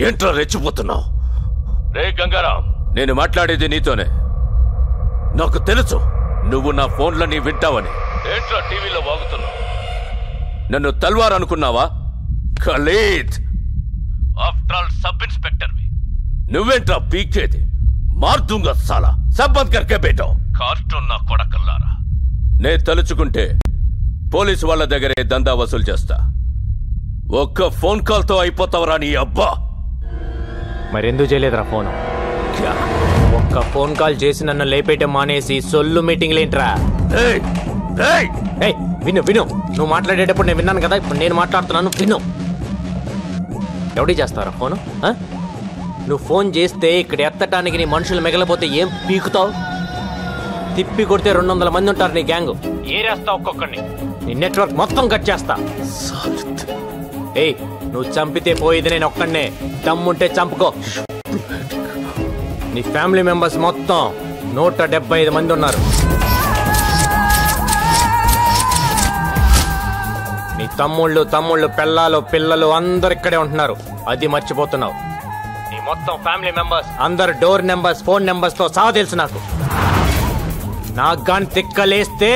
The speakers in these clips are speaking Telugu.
ఏంట్రా రెచ్చిపోతున్నావు? రే గంగారాం, నేను మాట్లాడేది నీతోనే. నాకు తెలుసు నువ్వు నా ఫోన్లని వింటావని. ఏంట్రా టీవీలో వాగుతున్నావు? నన్ను తల్వార్ అనుకున్నావా? ఖలీద్, ఆఫ్టర్ ఆల్ సబ్ ఇన్స్పెక్టర్వి. నువ్వేంట్రా పీకేది? మార్దుంగా సాలా, సబ్బంద్ కర్కే బేటో. కార్టూన్ నా కొడకల్లారా. నేను తలుచుకుంటే పోలీసు వాళ్ళ దగ్గరే దందా వసూలు చేస్తా. ఒక్క ఫోన్ కాల్తో అయిపోతావరా నీ అబ్బా. మరెందుకు చేయలేదురా ఫోను? ఒక్క ఫోన్ కాల్ చేసి నన్ను లేపేయటం మానేసి సొల్లు మీటింగ్లేంట్రా? విను విను, నువ్వు మాట్లాడేటప్పుడు నేను విన్నాను కదా, ఇప్పుడు నేను మాట్లాడుతున్నాను విను. ఎవడి చేస్తారా ఫోను? నువ్వు ఫోన్ చేస్తే ఇక్కడ ఎత్తటానికి నీ మనుషులు మిగలపోతే ఏం పీకుతావు? తిప్పి కొడితే 200 మంది ఉంటారు నీ గ్యాంగ్. ఏరేస్తా ఒక్కొక్కడిని, నీ నెట్వర్క్ మొత్తం కట్ చేస్తా. ఏయ్, నువ్వు చంపితే పోయేది నేను ఒక్కడనే, దమ్ముంటే చంపుకో. నీ ఫ్యామిలీ మెంబర్స్ మొత్తం 175 మంది ఉన్నారు. నీ తమ్ముళ్ళు పెళ్ళాలు పిల్లలు అందరు ఇక్కడే ఉంటున్నారు. అది మర్చిపోతున్నావు. నీ మొత్తం ఫ్యామిలీ మెంబర్స్ అందరు డోర్ నెంబర్స్ ఫోన్ నెంబర్స్ తో సహా తెలుసు నాకు. నాకు గాని తిక్కలేస్తే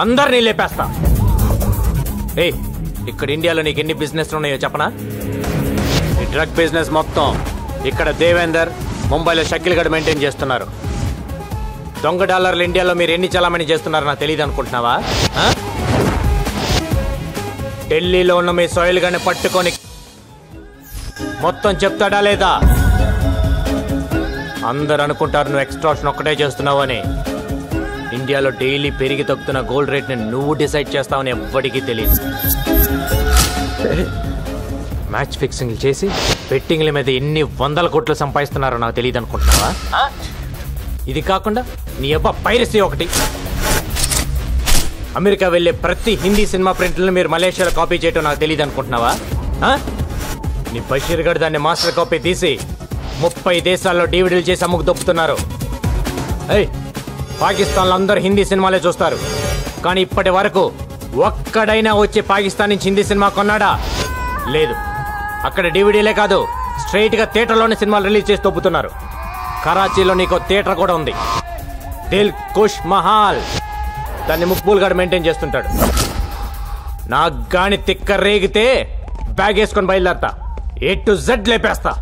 అందరినీ లేపేస్తా. ఏయ్, ఇక్కడ ఇండియాలో నీకు ఎన్ని బిజినెస్ ఉన్నాయో చెప్పనా? ఈ డ్రగ్ బిజినెస్ మొత్తం ఇక్కడ దేవేందర్, ముంబైలో షకిల్ గడ్ మెయింటైన్ చేస్తున్నారు. దొంగ డాలర్లు ఇండియాలో మీరు ఎన్ని చలామణి చేస్తున్నారో నాకు తెలియదు అనుకుంటున్నావా? ఢిల్లీలో ఉన్న మీ సోయిల్ గడ్ని పట్టుకొని మొత్తం చెప్తాడా లేదా? అందరు అనుకుంటారు నువ్వు ఎక్స్ట్రాక్షన్ ఒక్కటే చేస్తున్నావు అని. ఇండియాలో డైలీ పెరిగి తగ్గుతున్న గోల్డ్ రేట్ని నువ్వు డిసైడ్ చేస్తావని ఎవ్వడికి తెలియదు. మ్యాచ్ ఫిక్సింగ్లు చేసి బెట్టింగ్ల మీద ఎన్ని 100 కోట్లు సంపాదిస్తున్నారో నాకు తెలియదు అనుకుంటున్నావా? ఇది కాకుండా నీ అబ్బా పైరసీ ఒకటి. అమెరికా వెళ్ళే ప్రతి హిందీ సినిమా ప్రింట్లను మీరు మలేషియాలో కాపీ చేయటం నాకు తెలియదు అనుకుంటున్నావా? నీ బషీర్ గడ్ దాన్ని మాస్టర్ కాపీ తీసి 30 దేశాల్లో డివిడీలు చేసి అమ్ముకు దొప్పుతున్నారు. పాకిస్తాన్లో అందరూ హిందీ సినిమాలే చూస్తారు, కానీ ఇప్పటి వరకు ఒక్కడైనా వచ్చి పాకిస్తాన్ నుంచి హిందీ సినిమా కొన్నాడా? లేదు. అక్కడ డివిడీలే కాదు, స్ట్రైట్ గా థియేటర్లోనే సినిమాలు రిలీజ్ చేసి దొప్పుతున్నారు. కరాచీలో నీకు థియేటర్ కూడా ఉంది, దిల్ కుష్ మహాల్. దాన్ని ముక్బూల్ గడ్ మెయింటైన్ చేస్తుంటాడు. నాకు గాని తిక్క రేగితే బ్యాగ్ వేసుకొని బయలుదేరతా, A to Z లేపేస్తా.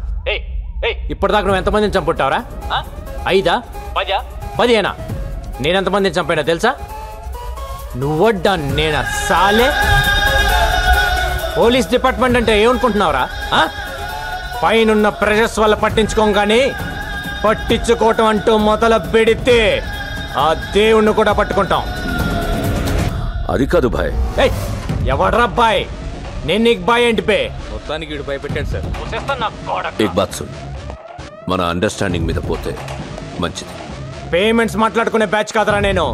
ఇప్పటిదాకా నువ్వు ఎంతమందిని చంపుంటావరా? 5, 10, 10 నేనెంతమందిని చంపానో తెలుసా? నువ్వడ్డా నేనా సాలే? పోలీస్ డిపార్ట్మెంట్ అంటే ఏమనుకుంటున్నావురా? పైనున్న ప్రెషర్స్ వల్ల పట్టించుకోగానే పట్టించుకోవటం అంటూ మొదలు పెడితే ఆ దేవుణ్ణి కూడా పట్టుకుంటాం. అది కాదు బాయ్. ఎవడ్రా బాయ్? నేను నీకు బాయ్ ఏంటి పే? మొత్తానికి వీడు భయపెట్టాడు సార్. ఏక్ బాత్ సున్, మన అండర్స్టాండింగ్ మీద పోతే మంచిది. పేమెంట్స్ మాట్లాడుకునే బ్యాచ్ కాదరా నేను,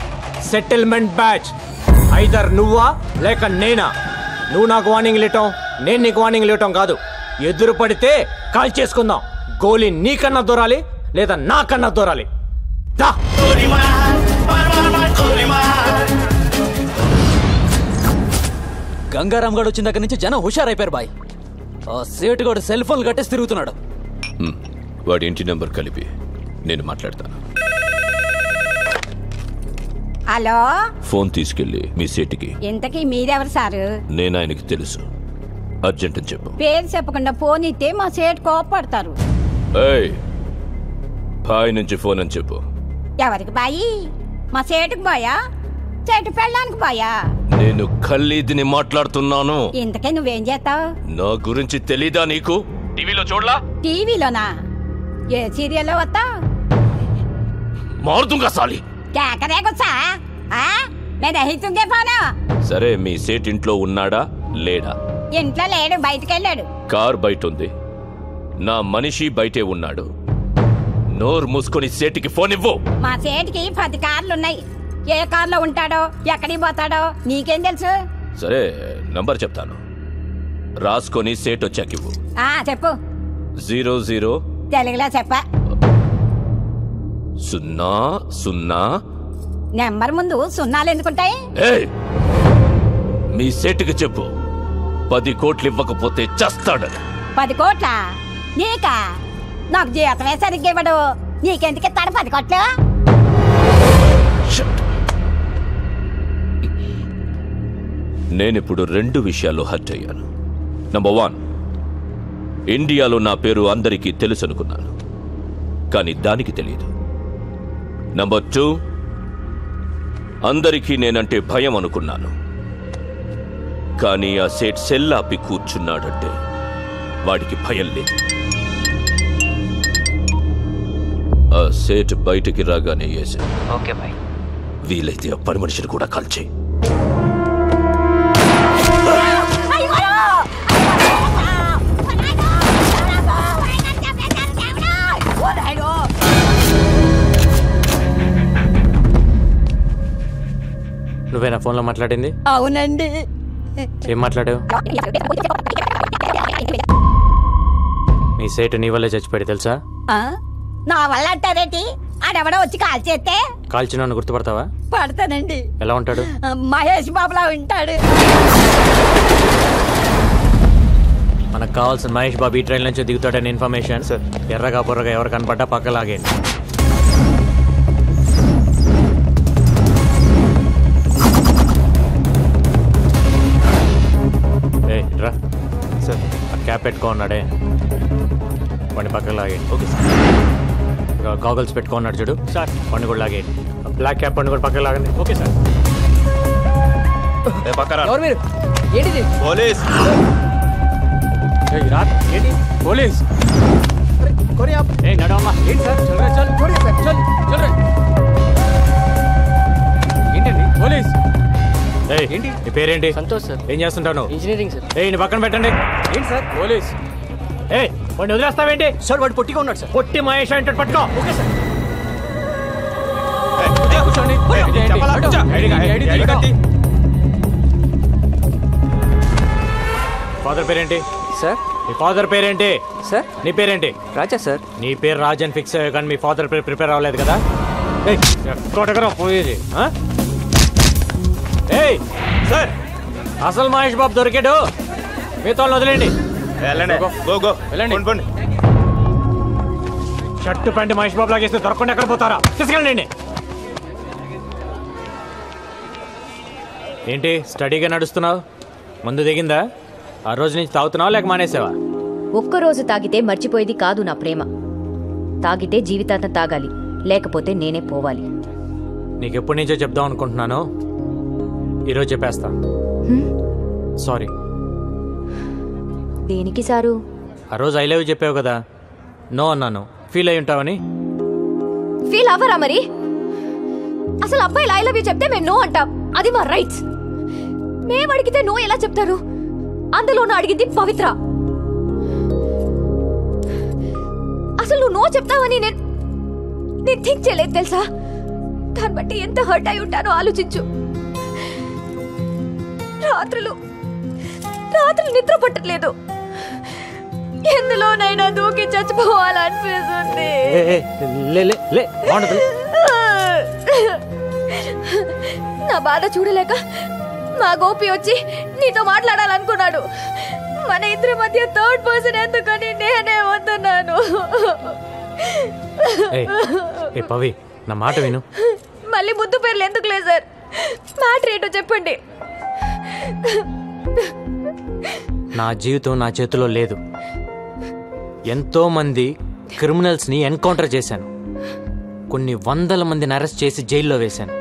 సెటిల్మెంట్ బ్యాచ్. ఐదర్ నువ్వా లేక నేనా. నువ్వు నాకు వార్నింగ్ ఇవ్వటం, నేను నీకు వార్నింగ్ ఇవ్వటం కాదు. ఎదురు పడితే కాల్ చేసుకుందాం. గోలీ నీకన్నా దూరాలి లేదా నాకన్నా దూరాలి. దా గంగారాం గడు వచ్చిన దగ్గర నుంచి జనం హుషారైపోయారు బాయ్. ఆ సేటు గడు సెల్ ఫోన్ కట్టేసి తిరుగుతున్నాడు. వాడి ఇంటి నెంబర్ కలిపి నేను మాట్లాడతాను. హలో, ఫోన్ తీసుకెళ్ళి మీ సేటుకి. ఇంతకీ మీరెవరు సారు? నేను ఆయనకి తెలుసు, అర్జెంట్ అని చెప్పు. పేరు చెప్పకుండా ఫోన్ ఇస్తే మా సేటు కోపడతారు. బాయ్ నుంచి ఫోన్ అని చెప్పు. ఎవరికి బాయి? మా సేటుకు బాయా, సేటు పెళ్ళానికి బాయా? నేను ఖల్లీద్ని మాట్లాడుతున్నాను. ఇంతకే నువ్వేం చేస్తావు? నా గురించి తెలీదా నీకు? టీవీలో చూడలా? టీవీలోనా? ఏ సీరియల్లో వస్తా? మారుతుంగా సాలి. సరే, మీ సేట్ ఇంట్లో ఉన్నాడా లేడా? ఇంట్లో లేడు, బయటకెళ్ళాడు. కార్ బయట ఉంది, నా మనిషి బయటే ఉన్నాడు. నోరు మూసుకొని సేటికి ఫోన్ ఇవ్వు. మా సేటికి 10 కార్లున్నాయి. ఏ కార్లో ఉంటాడో ఎక్కడికి పోతాడో నీకేం తెలుసు? సరే, నంబర్ చెప్తాను, రాసుకొని సేట్ వచ్చాకివ్వు. చెప్పు. 00 తెలుగులో చెప్పా. 00. నెంబర్ ముందు సున్నాలు ఎందుకుంటాయి? మీ సేటుకి చెప్పు 10 కోట్లు ఇవ్వకపోతే చస్తాడని. 10 కోట్ల? నీకా? నాకు జీతమే సరిగ్గా ఇవ్వడు. నీకెందుకు ఇస్తాడు 10 కోట్లు? నేనిప్పుడు 2 విషయాల్లో హర్ట్ అయ్యాను. నంబర్ 1, ఇండియాలో నా పేరు అందరికీ తెలుసు అనుకున్నాను, కానీ దానికి తెలియదు. నంబర్ 2, అందరికీ నేనంటే భయం అనుకున్నాను, కానీ ఆ సేట్ సెల్లాపి కూర్చున్నాడంటే వాడికి భయం లేదు. ఆ సేట్ బయటికి రాగానే వేసాను. Okay bye. వీలైతే ఆ పని మనిషిని కూడా కాల్చేయి. నువ్వేనా ఫోన్లో మాట్లాడింది? అవునండి. ఏం మాట్లాడావు? నీ సేటు నీ వల్లే చచ్చిపోయాడు తెలుసా? నా వల్ల అంటారేంటి? ఆడెవడో వచ్చి కాల్ చేస్తే కాల్చిన గుర్తుపడతావా? పడతానండి. ఎలా ఉంటాడు? మహేష్ బాబులా ఉంటాడు. మనకు కావాల్సిన మహేష్ బాబు ఈ ట్రైన్ నుంచి దిగుతాడని ఇన్ఫర్మేషన్. ఎర్రగా బుర్రగా ఎవరు కనపడ్డా పక్కలాగే. రా సార్, ఆ క్యాప్ పెట్టుకో ఉన్నాడే వాడిని పక్కకు లాగే. Okay sir. గాగల్స్ పెట్టుకో ఉన్నాడు చూడు సార్, వాడిని కూడా లాగే. బ్లాక్ క్యాప్ వాడిని కూడా పక్కకు లాగండి. Okay sir. ఎవరు మీరు? ఏంటిది? పోలీస్. ఏంటి పోలీస్? నడవమ్మా. ఏంటి సార్? ఏంటండి పోలీస్? ఏంటి నీ పేరేంటి? సంతోష్ సార్. ఏం చేస్తుంటాను? Engineering sir. నీ పక్కన పెట్టండి. ఏంటి సార్ పోలీస్? వాడిని వదిలేస్తావేంటి? సార్ వాడు పొట్టిగా ఉన్నాడు సార్. పొట్టి మహేష్ అంటే పట్టుకో. Okay sir. ఫాదర్ పేరేంటి సార్? మీ ఫాదర్ పేరేంటి సార్? నీ పేరేంటి? రాజా సార్. నీ పేరు రాజ్ అని ఫిక్స్ అయ్యా, కానీ మీ ఫాదర్ పేరు ప్రిపేర్ అవ్వలేదు కదా? ఎక్కడెక్కడ పోయేది? సార్, అసలు మహేష్ బాబు దొరికాడు. మీతో వదిలేండి. వెళ్ళండి. షర్టు ప్యాంట్ మహేష్ బాబు లాగేస్తే దొరకకుండా ఎక్కడ పోతారా? తీసుకెళ్ళండి. ఏంటి స్టడీగా నడుస్తున్నావు? ముందు దిగిందా? ఆ రోజు నుంచి తాగుతున్నావా లేక మానేసావా? ఒక్కరోజు తాగితే మర్చిపోయేది కాదు నా ప్రేమ. తాగితే జీవితాంతం తాగాలి, లేకపోతే నేనే పోవాలి. నీకెప్పటి నుంచో చెప్దాం అనుకుంటున్నాను, ఈరోజు చెప్పేస్తా. సారీ. దేనికి సారు? ఆ రోజు ఐ లవ్ యూ చెప్పావు కదా, నో అన్నాను. ఫీల్ అయి ఉంటావని. ఫీల్ అవ్వరా మరి? అసలు అబ్బాయిలు ఐ లవ్ యూ చెప్తే మేము నో అంటాం, అది మా రైట్స్. మేము అడిగితే నో ఎలా చెప్తారు? అందులోనూ అడిగింది పవిత్ర. అసలు నువ్వు నో చెప్తావని నేను థింక్ చేయలేదు తెలుసా? దాన్ని బట్టి ఎంత హర్ట్ అయి ఉంటానో ఆలోచించు. రాత్రులు నిద్ర పట్టట్లేదు. ఎందులోనైనా దూకి చచ్చిపోవాలనిపిస్తుంది. నా బాధ చూడలేక మా గోపి వచ్చి నీతో మాట్లాడాలనుకున్నాడు. మన ఇద్దరి మధ్య థర్డ్ పర్సన్ ఎందుకని నేనే వస్తున్నాను. పవి, నా మాట విను. మళ్ళీ ముద్దు పేర్లు ఎందుకు లేదు సార్? మ్యాటర్ ఏంటో చెప్పండి. నా జీవితం నా చేతిలో లేదు. ఎంతో మంది క్రిమినల్స్ని ఎన్కౌంటర్ చేశాను. కొన్ని వందల మందిని అరెస్ట్ చేసి జైల్లో వేశాను.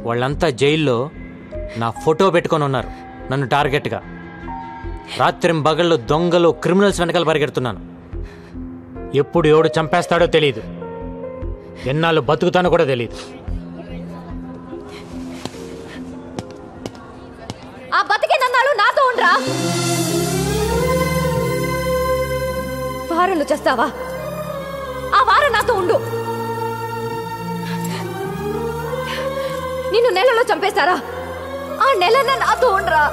వాళ్ళంతా జైల్లో నా ఫోటో పెట్టుకొని ఉన్నారు నన్ను టార్గెట్గా. రాత్రింబగళ్ళు దొంగలు క్రిమినల్స్ వెనకాల పరిగెడుతున్నాను. ఎప్పుడు ఎవడు చంపేస్తాడో తెలియదు, ఎన్నాళ్ళు బతుకుతానో కూడా తెలియదు. ఆ బతికేనన్నాడు నాతో ఉండరా? వారంలో చేస్తావా? ఆ వారం నాతో ఉండు. నిన్ను నెలలో చంపేస్తారా? ఆ నెలన్న నాతో ఉండరా?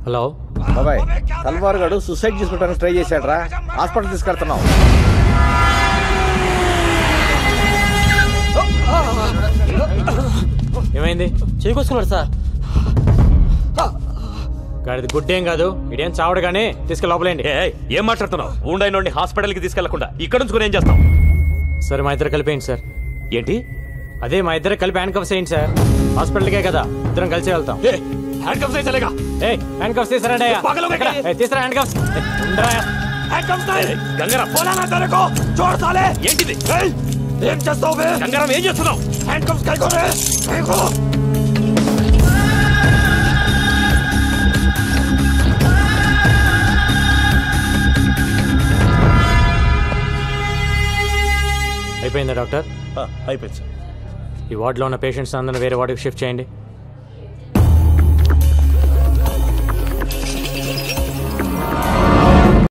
హలో బాబాయ్, తల్వార్ గాడు సూసైడ్ చేసుకోవడానికి ట్రై చేశాడు రా. హాస్పిటల్ తీసుకెళ్తున్నాం. ఏమైంది? చేకొసుకున్నాడు సార్. గాడిది గుడ్డేం కాదు, ఇదేం చావడు కానీ తీసుకెళ్ళి లోపలేండి. ఏం మాట్లాడుతున్నావు? ఊండైనోడిని హాస్పిటల్కి తీసుకెళ్లకుండా ఇక్కడ నుంచి ఏం చేస్తాం? సరే మా ఇద్దరు కలిపేయండి సార్. ఏంటి? అదే మా ఇద్దరు కలిపి హ్యాండ్ కప్స్ వేయండి సార్. హాస్పిటల్కే కదా, ఇద్దరం కలిసి వెళ్తాం. హ్యాండ్ కప్స్ వేయలేగా? హ్యాండ్ కప్స్ తీసుకురండి. తీసుకురా హ్యాండ్ కప్స్. ఏంటిది? ఏం చేస్తావు? గంగారాం ఏం చేస్తున్నావు? హ్యాండ్ కప్స్ కైకోరే. అయిపోయిందా డాక్టర్? అయిపోయింది సార్. ఈ వార్డులో ఉన్న పేషెంట్స్ అందరిని వేరే వార్డుకి షిఫ్ట్ చేయండి.